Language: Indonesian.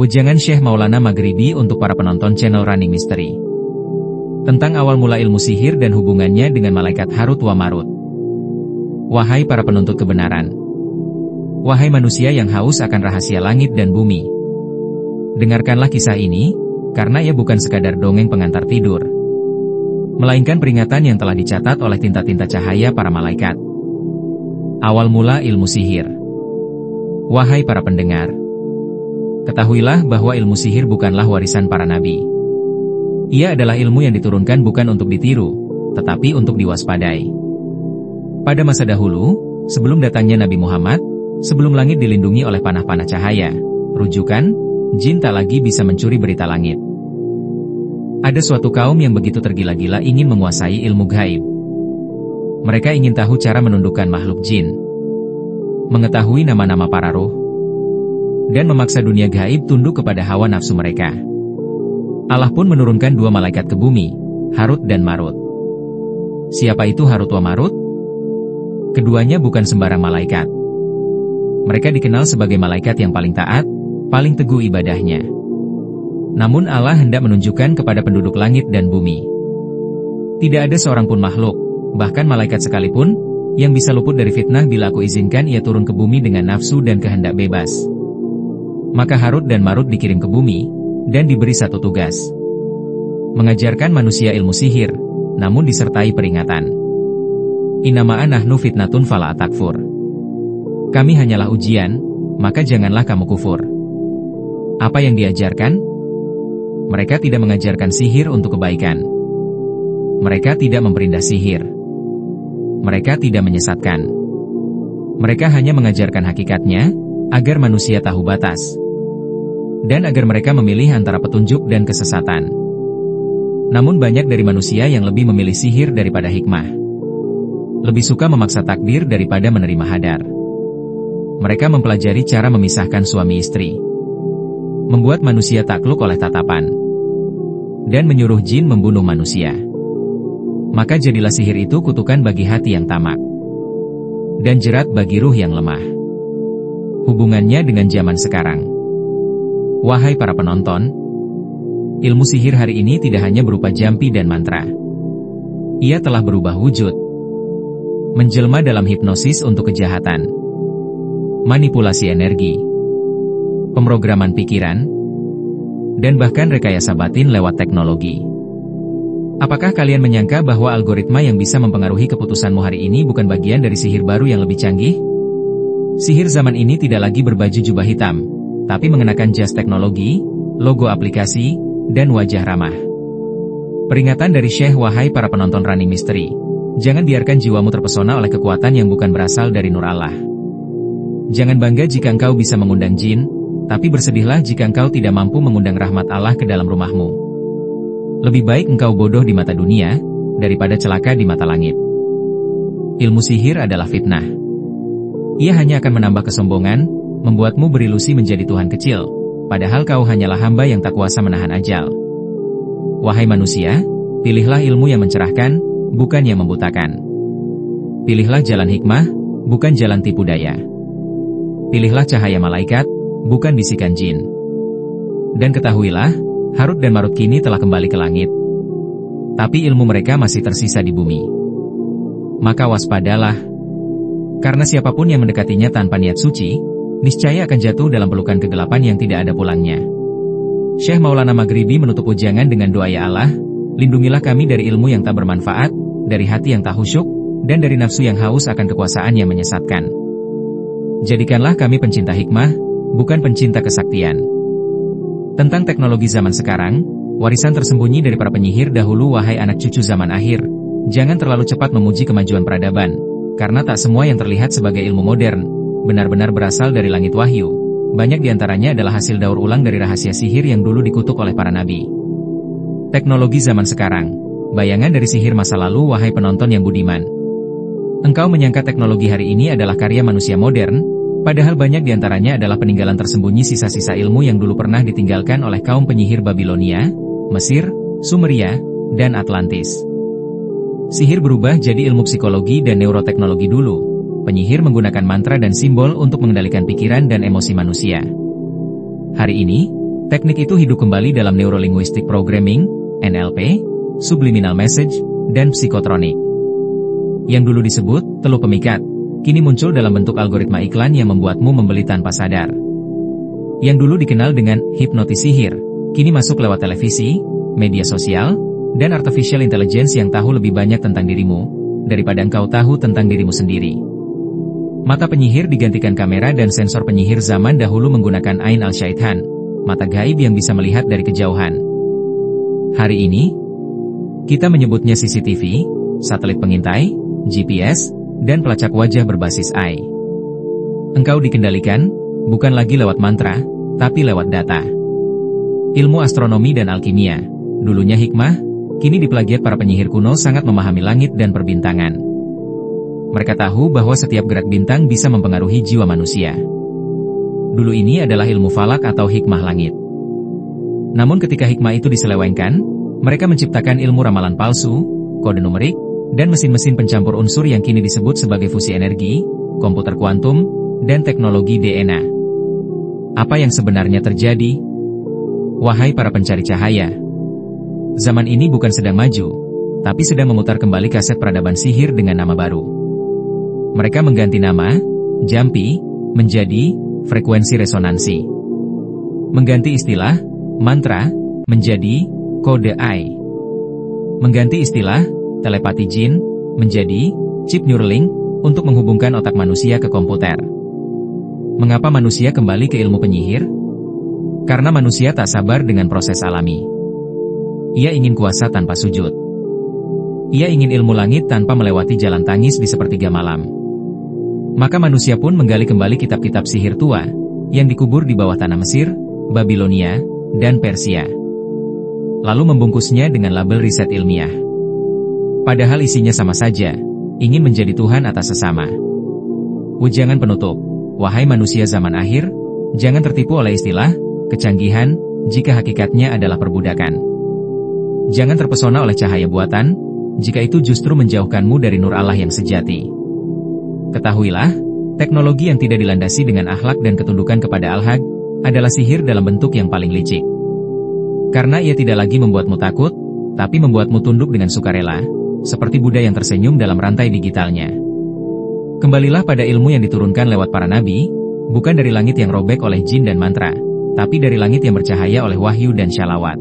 Wejangan Syekh Maulana Maghribi untuk para penonton channel Running Mystery. Tentang awal mula ilmu sihir dan hubungannya dengan malaikat Harut wa Marut. Wahai para penuntut kebenaran. Wahai manusia yang haus akan rahasia langit dan bumi. Dengarkanlah kisah ini, karena ia bukan sekadar dongeng pengantar tidur, melainkan peringatan yang telah dicatat oleh tinta-tinta cahaya para malaikat. Awal mula ilmu sihir. Wahai para pendengar, ketahuilah bahwa ilmu sihir bukanlah warisan para nabi. Ia adalah ilmu yang diturunkan bukan untuk ditiru, tetapi untuk diwaspadai. Pada masa dahulu, sebelum datangnya Nabi Muhammad, sebelum langit dilindungi oleh panah-panah cahaya, rujukan, jin tak lagi bisa mencuri berita langit. Ada suatu kaum yang begitu tergila-gila ingin menguasai ilmu gaib. Mereka ingin tahu cara menundukkan makhluk jin, mengetahui nama-nama para roh, dan memaksa dunia gaib tunduk kepada hawa nafsu mereka. Allah pun menurunkan dua malaikat ke bumi, Harut dan Marut. Siapa itu Harut wa Marut? Keduanya bukan sembarang malaikat. Mereka dikenal sebagai malaikat yang paling taat, paling teguh ibadahnya. Namun Allah hendak menunjukkan kepada penduduk langit dan bumi. Tidak ada seorang pun makhluk, bahkan malaikat sekalipun, yang bisa luput dari fitnah bila aku izinkan ia turun ke bumi dengan nafsu dan kehendak bebas. Maka Harut dan Marut dikirim ke bumi, dan diberi satu tugas. Mengajarkan manusia ilmu sihir, namun disertai peringatan. Innama nahnu fitnatun fala takfur. Kami hanyalah ujian, maka janganlah kamu kufur. Apa yang diajarkan? Mereka tidak mengajarkan sihir untuk kebaikan. Mereka tidak memperindah sihir. Mereka tidak menyesatkan. Mereka hanya mengajarkan hakikatnya, agar manusia tahu batas. Dan agar mereka memilih antara petunjuk dan kesesatan. Namun banyak dari manusia yang lebih memilih sihir daripada hikmah. Lebih suka memaksa takdir daripada menerima hadar. Mereka mempelajari cara memisahkan suami istri, membuat manusia takluk oleh tatapan, dan menyuruh jin membunuh manusia. Maka jadilah sihir itu kutukan bagi hati yang tamak, dan jerat bagi ruh yang lemah. Hubungannya dengan zaman sekarang. Wahai para penonton, ilmu sihir hari ini tidak hanya berupa jampi dan mantra. Ia telah berubah wujud, menjelma dalam hipnosis untuk kejahatan, manipulasi energi, pemrograman pikiran, dan bahkan rekayasa batin lewat teknologi. Apakah kalian menyangka bahwa algoritma yang bisa mempengaruhi keputusanmu hari ini bukan bagian dari sihir baru yang lebih canggih? Sihir zaman ini tidak lagi berbaju jubah hitam, tapi mengenakan jas teknologi, logo aplikasi, dan wajah ramah. Peringatan dari Syekh. Wahai para penonton Running Mystery, jangan biarkan jiwamu terpesona oleh kekuatan yang bukan berasal dari nur Allah. Jangan bangga jika engkau bisa mengundang jin, tapi bersedihlah jika engkau tidak mampu mengundang rahmat Allah ke dalam rumahmu. Lebih baik engkau bodoh di mata dunia, daripada celaka di mata langit. Ilmu sihir adalah fitnah. Ia hanya akan menambah kesombongan, membuatmu berilusi menjadi Tuhan kecil, padahal kau hanyalah hamba yang tak kuasa menahan ajal. Wahai manusia, pilihlah ilmu yang mencerahkan, bukan yang membutakan. Pilihlah jalan hikmah, bukan jalan tipu daya. Pilihlah cahaya malaikat, bukan bisikan jin. Dan ketahuilah, Harut dan Marut kini telah kembali ke langit. Tapi ilmu mereka masih tersisa di bumi. Maka waspadalah. Karena siapapun yang mendekatinya tanpa niat suci, niscaya akan jatuh dalam pelukan kegelapan yang tidak ada pulangnya. Syekh Maulana Maghribi menutup ujangan dengan doa, ya Allah, lindungilah kami dari ilmu yang tak bermanfaat, dari hati yang tak khusyuk, dan dari nafsu yang haus akan kekuasaan yang menyesatkan. Jadikanlah kami pencinta hikmah, bukan pencinta kesaktian. Tentang teknologi zaman sekarang, warisan tersembunyi dari para penyihir dahulu. Wahai anak cucu zaman akhir, jangan terlalu cepat memuji kemajuan peradaban, karena tak semua yang terlihat sebagai ilmu modern, benar-benar berasal dari langit wahyu. Banyak diantaranya adalah hasil daur ulang dari rahasia sihir yang dulu dikutuk oleh para nabi. Teknologi zaman sekarang, bayangan dari sihir masa lalu. Wahai penonton yang budiman, engkau menyangka teknologi hari ini adalah karya manusia modern, padahal banyak diantaranya adalah peninggalan tersembunyi sisa-sisa ilmu yang dulu pernah ditinggalkan oleh kaum penyihir Babilonia, Mesir, Sumeria, dan Atlantis. Sihir berubah jadi ilmu psikologi dan neuroteknologi dulu. Penyihir menggunakan mantra dan simbol untuk mengendalikan pikiran dan emosi manusia. Hari ini, Teknik itu hidup kembali dalam Neurolinguistic Programming, NLP, Subliminal Message, dan Psikotronik. Yang dulu disebut teluh pemikat, kini muncul dalam bentuk algoritma iklan yang membuatmu membeli tanpa sadar. Yang dulu dikenal dengan hipnotis sihir, kini masuk lewat televisi, media sosial, dan artificial intelligence yang tahu lebih banyak tentang dirimu, daripada engkau tahu tentang dirimu sendiri. Mata penyihir digantikan kamera dan sensor penyihir zaman dahulu menggunakan Ain al-Syaitan, mata gaib yang bisa melihat dari kejauhan. Hari ini, kita menyebutnya CCTV, satelit pengintai, GPS, dan pelacak wajah berbasis AI. Engkau dikendalikan, bukan lagi lewat mantra, tapi lewat data. Ilmu astronomi dan alkimia, dulunya hikmah, kini diplagiat para penyihir kuno sangat memahami langit dan perbintangan. Mereka tahu bahwa setiap gerak bintang bisa mempengaruhi jiwa manusia. Dulu ini adalah ilmu falak atau hikmah langit. Namun ketika hikmah itu diselewengkan, mereka menciptakan ilmu ramalan palsu, kode numerik, dan mesin-mesin pencampur unsur yang kini disebut sebagai fusi energi, komputer kuantum, dan teknologi DNA. Apa yang sebenarnya terjadi? Wahai para pencari cahaya, zaman ini bukan sedang maju, tapi sedang memutar kembali kaset peradaban sihir dengan nama baru. Mereka mengganti nama, jampi, menjadi frekuensi resonansi. Mengganti istilah, mantra, menjadi kode AI. Mengganti istilah, telepati jin, menjadi chip Neuralink, untuk menghubungkan otak manusia ke komputer. Mengapa manusia kembali ke ilmu penyihir? Karena manusia tak sabar dengan proses alami. Ia ingin kuasa tanpa sujud. Ia ingin ilmu langit tanpa melewati jalan tangis di sepertiga malam. Maka manusia pun menggali kembali kitab-kitab sihir tua, yang dikubur di bawah tanah Mesir, Babilonia, dan Persia. Lalu membungkusnya dengan label riset ilmiah. Padahal isinya sama saja, ingin menjadi Tuhan atas sesama. Ujangan penutup, wahai manusia zaman akhir, jangan tertipu oleh istilah kecanggihan, jika hakikatnya adalah perbudakan. Jangan terpesona oleh cahaya buatan, jika itu justru menjauhkanmu dari nur Allah yang sejati. Ketahuilah, teknologi yang tidak dilandasi dengan akhlak dan ketundukan kepada Al-Haq, adalah sihir dalam bentuk yang paling licik. Karena ia tidak lagi membuatmu takut, tapi membuatmu tunduk dengan sukarela, seperti Buddha yang tersenyum dalam rantai digitalnya. Kembalilah pada ilmu yang diturunkan lewat para nabi, bukan dari langit yang robek oleh jin dan mantra, tapi dari langit yang bercahaya oleh wahyu dan syalawat.